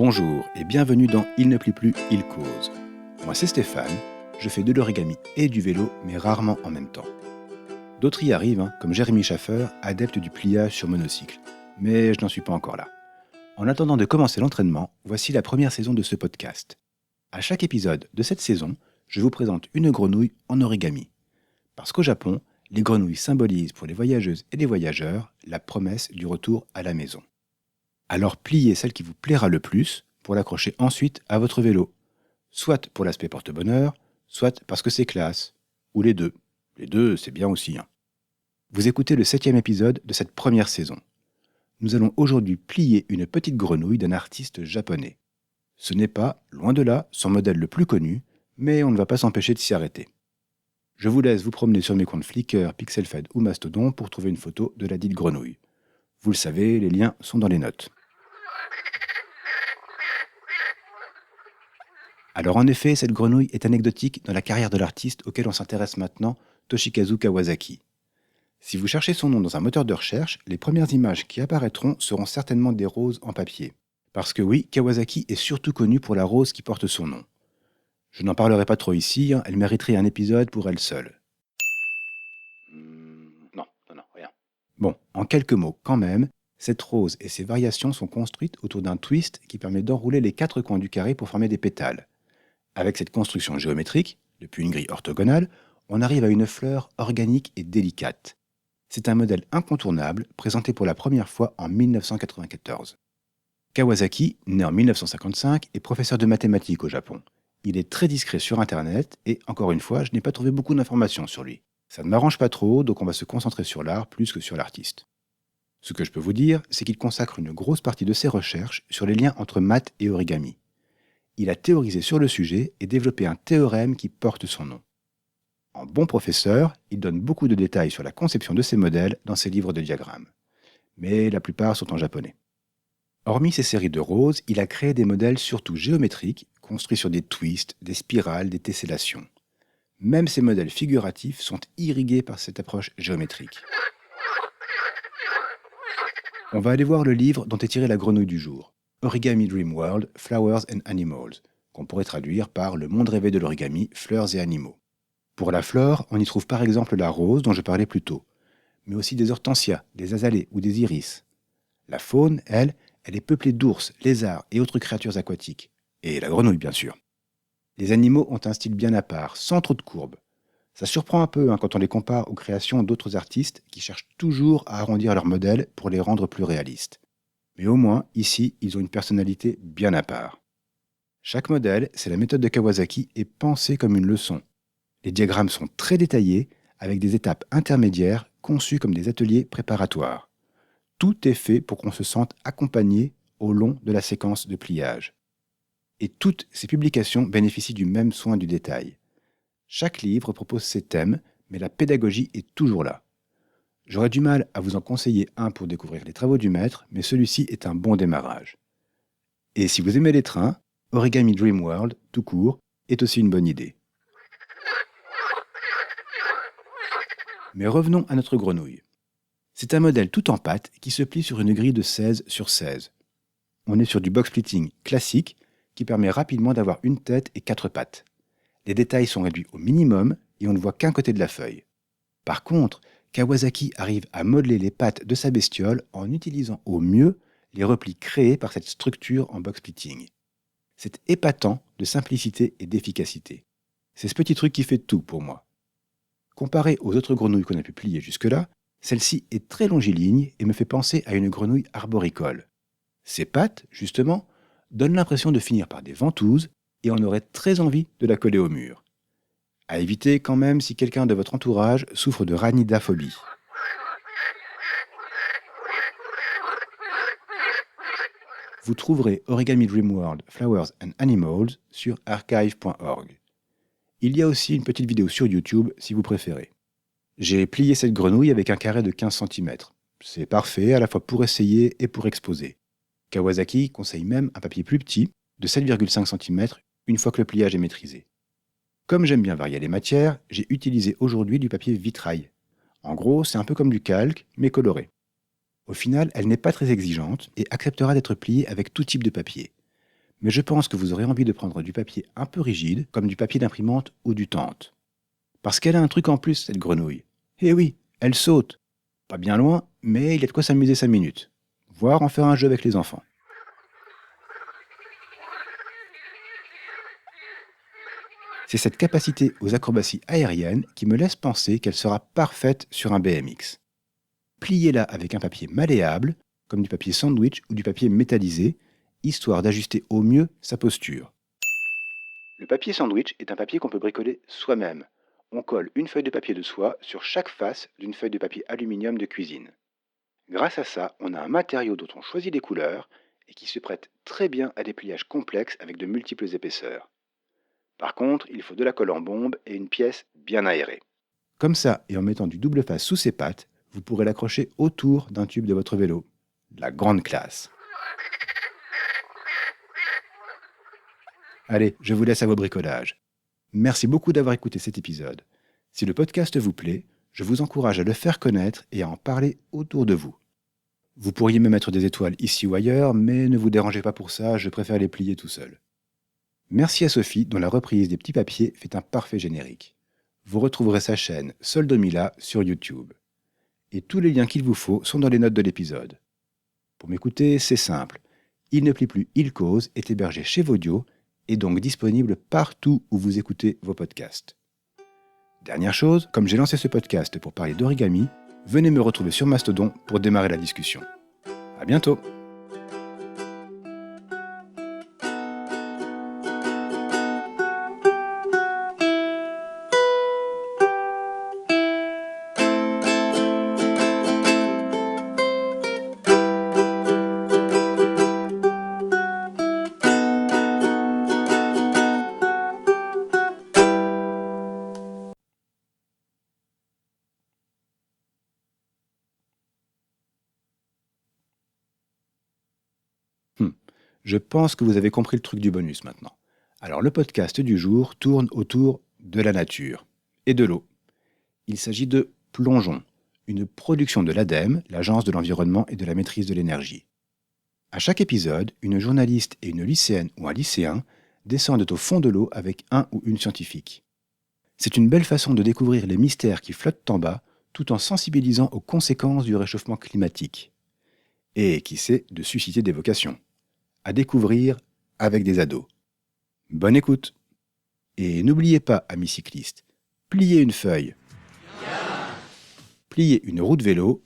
Bonjour et bienvenue dans Il ne plie plus, il cause. Moi c'est Stéphane, je fais de l'origami et du vélo, mais rarement en même temps. D'autres y arrivent, comme Jérémy Schaffer, adepte du pliage sur monocycle. Mais je n'en suis pas encore là. En attendant de commencer l'entraînement, voici la première saison de ce podcast. À chaque épisode de cette saison, je vous présente une grenouille en origami. Parce qu'au Japon, les grenouilles symbolisent pour les voyageuses et les voyageurs la promesse du retour à la maison. Alors pliez celle qui vous plaira le plus pour l'accrocher ensuite à votre vélo. Soit pour l'aspect porte-bonheur, soit parce que c'est classe. Ou les deux. Les deux, c'est bien aussi. Vous écoutez le 7e épisode de cette première saison. Nous allons aujourd'hui plier une petite grenouille d'un artiste japonais. Ce n'est pas, loin de là, son modèle le plus connu, mais on ne va pas s'empêcher de s'y arrêter. Je vous laisse vous promener sur mes comptes Flickr, Pixelfed ou Mastodon pour trouver une photo de la dite grenouille. Vous le savez, les liens sont dans les notes. Alors en effet, cette grenouille est anecdotique dans la carrière de l'artiste auquel on s'intéresse maintenant, Toshikazu Kawasaki. Si vous cherchez son nom dans un moteur de recherche, les premières images qui apparaîtront seront certainement des roses en papier. Parce que oui, Kawasaki est surtout connu pour la rose qui porte son nom. Je n'en parlerai pas trop ici, elle mériterait un épisode pour elle seule. Non, rien. Bon, en quelques mots quand même, cette rose et ses variations sont construites autour d'un twist qui permet d'enrouler les 4 coins du carré pour former des pétales. Avec cette construction géométrique, depuis une grille orthogonale, on arrive à une fleur organique et délicate. C'est un modèle incontournable, présenté pour la première fois en 1994. Kawasaki, né en 1955, est professeur de mathématiques au Japon. Il est très discret sur Internet et, encore une fois, je n'ai pas trouvé beaucoup d'informations sur lui. Ça ne m'arrange pas trop, donc on va se concentrer sur l'art plus que sur l'artiste. Ce que je peux vous dire, c'est qu'il consacre une grosse partie de ses recherches sur les liens entre maths et origami. Il a théorisé sur le sujet et développé un théorème qui porte son nom. En bon professeur, il donne beaucoup de détails sur la conception de ses modèles dans ses livres de diagrammes. Mais la plupart sont en japonais. Hormis ces séries de roses, il a créé des modèles surtout géométriques, construits sur des twists, des spirales, des tessellations. Même ces modèles figuratifs sont irrigués par cette approche géométrique. On va aller voir le livre dont est tirée la grenouille du jour. Origami Dream World, Flowers and Animals, qu'on pourrait traduire par Le monde rêvé de l'origami, fleurs et animaux. Pour la flore, on y trouve par exemple la rose dont je parlais plus tôt, mais aussi des hortensias, des azalées ou des iris. La faune, elle est peuplée d'ours, lézards et autres créatures aquatiques. Et la grenouille, bien sûr. Les animaux ont un style bien à part, sans trop de courbes. Ça surprend un peu quand on les compare aux créations d'autres artistes qui cherchent toujours à arrondir leurs modèles pour les rendre plus réalistes. Mais au moins, ici, ils ont une personnalité bien à part. Chaque modèle, c'est la méthode de Kawasaki, est pensée comme une leçon. Les diagrammes sont très détaillés, avec des étapes intermédiaires conçues comme des ateliers préparatoires. Tout est fait pour qu'on se sente accompagné au long de la séquence de pliage. Et toutes ces publications bénéficient du même soin du détail. Chaque livre propose ses thèmes, mais la pédagogie est toujours là. J'aurais du mal à vous en conseiller un pour découvrir les travaux du maître, mais celui-ci est un bon démarrage. Et si vous aimez les trains, Origami Dream World, tout court, est aussi une bonne idée. Mais revenons à notre grenouille. C'est un modèle tout en pâte qui se plie sur une grille de 16 sur 16. On est sur du box splitting classique qui permet rapidement d'avoir une tête et 4 pattes. Les détails sont réduits au minimum et on ne voit qu'un côté de la feuille. Par contre, Kawasaki arrive à modeler les pattes de sa bestiole en utilisant au mieux les replis créés par cette structure en box splitting. C'est épatant de simplicité et d'efficacité. C'est ce petit truc qui fait tout pour moi. Comparé aux autres grenouilles qu'on a pu plier jusque-là, celle-ci est très longiligne et me fait penser à une grenouille arboricole. Ses pattes, justement, donnent l'impression de finir par des ventouses et on aurait très envie de la coller au mur. À éviter quand même si quelqu'un de votre entourage souffre de rhinidaphobie. Vous trouverez Origami Dream World, Flowers and Animals sur archive.org. Il y a aussi une petite vidéo sur YouTube si vous préférez. J'ai plié cette grenouille avec un carré de 15 cm. C'est parfait à la fois pour essayer et pour exposer. Kawasaki conseille même un papier plus petit, de 7,5 cm, une fois que le pliage est maîtrisé. Comme j'aime bien varier les matières, j'ai utilisé aujourd'hui du papier vitrail. En gros, c'est un peu comme du calque, mais coloré. Au final, elle n'est pas très exigeante et acceptera d'être pliée avec tout type de papier. Mais je pense que vous aurez envie de prendre du papier un peu rigide, comme du papier d'imprimante ou du tente. Parce qu'elle a un truc en plus, cette grenouille. Eh oui, elle saute. Pas bien loin, mais il y a de quoi s'amuser 5 minutes. Voire en faire un jeu avec les enfants. C'est cette capacité aux acrobaties aériennes qui me laisse penser qu'elle sera parfaite sur un BMX. Pliez-la avec un papier malléable, comme du papier sandwich ou du papier métallisé, histoire d'ajuster au mieux sa posture. Le papier sandwich est un papier qu'on peut bricoler soi-même. On colle une feuille de papier de soie sur chaque face d'une feuille de papier aluminium de cuisine. Grâce à ça, on a un matériau dont on choisit les couleurs et qui se prête très bien à des pliages complexes avec de multiples épaisseurs. Par contre, il faut de la colle en bombe et une pièce bien aérée. Comme ça, et en mettant du double face sous ses pattes, vous pourrez l'accrocher autour d'un tube de votre vélo. La grande classe. Allez, je vous laisse à vos bricolages. Merci beaucoup d'avoir écouté cet épisode. Si le podcast vous plaît, je vous encourage à le faire connaître et à en parler autour de vous. Vous pourriez me mettre des étoiles ici ou ailleurs, mais ne vous dérangez pas pour ça, je préfère les plier tout seul. Merci à Sophie, dont la reprise des petits papiers fait un parfait générique. Vous retrouverez sa chaîne Soldomila sur YouTube. Et tous les liens qu'il vous faut sont dans les notes de l'épisode. Pour m'écouter, c'est simple. Il ne plie plus, il cause est hébergé chez Vodio et donc disponible partout où vous écoutez vos podcasts. Dernière chose, comme j'ai lancé ce podcast pour parler d'origami, venez me retrouver sur Mastodon pour démarrer la discussion. À bientôt! Je pense que vous avez compris le truc du bonus maintenant. Alors le podcast du jour tourne autour de la nature et de l'eau. Il s'agit de Plongeon, une production de l'ADEME, l'Agence de l'environnement et de la maîtrise de l'énergie. À chaque épisode, une journaliste et une lycéenne ou un lycéen descendent au fond de l'eau avec un ou une scientifique. C'est une belle façon de découvrir les mystères qui flottent en bas, tout en sensibilisant aux conséquences du réchauffement climatique. Et, qui sait, de susciter des vocations. À découvrir avec des ados. Bonne écoute! Et n'oubliez pas, amis cyclistes, pliez une feuille, pliez une roue de vélo